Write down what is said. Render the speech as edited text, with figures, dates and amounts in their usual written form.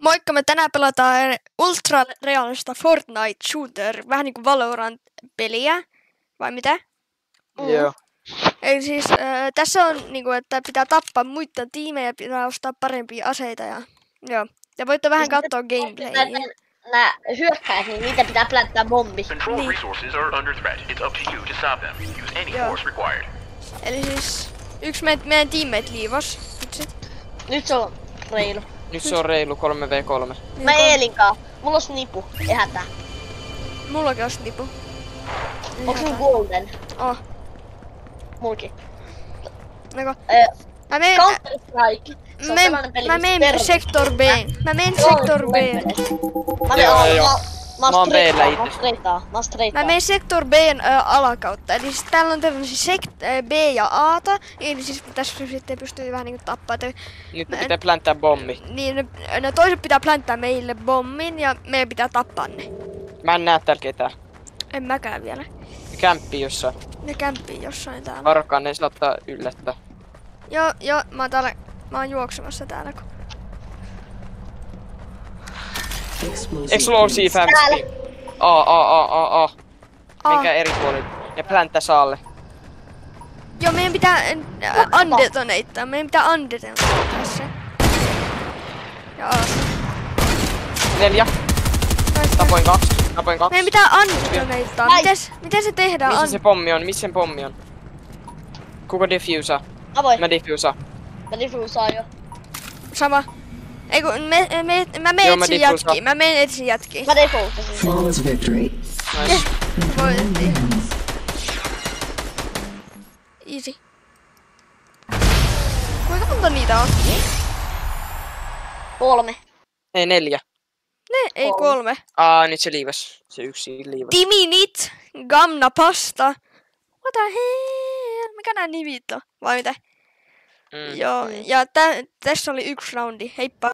Moikka, me tänään pelataan ultra-realista Fortnite Shooter, vähän niinku Valorant-peliä, vai mitä? Joo. Eli siis tässä on niinku, että pitää tappaa muita tiimejä, pitää ostaa parempia aseita ja joo. Ja voitte vähän katsoa gameplayia. Nää hyökkäät, niin niitä pitää plättää bombi. Control resources are under threat. It's up to you to stop them. Use any Joo. force required. Eli siis yksi meidän teammate liivos. Nyt se on reilu. Nyt se on reilu 3v3. Mä Eelinkaan. Mulla on nipu. Ei hätää. Mullakin olisi nipu. Onks sun golden? Oh. Mulki. Nako. Mä meen... Counter Strike. Se on sellainen peli, Mä meen Sector B. Mä meen Sector B. Mä oon B:llä itse. Mä Mä menen Sector B:n alakautta. Eli siis täällä on tämmöisiä B ja A:ta. Eli siis tässä sitten pystyy vähän niinku tappaa. Nyt pitää planttaa bommi. Niin, ne toiset pitää planttaa meille bommin ja meidän pitää tappaa ne. Mä en näe täällä ketään. En mäkään vielä. Ne kämppii jossain. Ne kämppii jossain täällä. Varkaan ne saattaa yllättää. Joo, mä oon juoksemassa täällä. Explosive amps. A. Minkä eri puolille. Ja plänttää saalle. Joo, meidän pitää undetonateaa. Meidän pitää undetonateaa tässä. Ja A. 4. Tapoin 2. Meidän pitää undetonateaa. Miten se tehdään? Missä se pommi on? Missä se pommi on? Kuka diffusaa? Mä diffusaan. Mä diffusaan jo. Sama. Eiku, mä menen etsin jätkiin. Mä diffusasin. Flawless victory. Nice. Voitettiin. Easy. Kuinka monta niitä on? 3. Ei 4. Ei 3. Nyt se liivas. Se yksi liivas. Diminit, Gamna Pasta. What the hell? Mikä nää nimit on? Vai mitä? Joo, ja tässä oli yksi roundi. Heippa.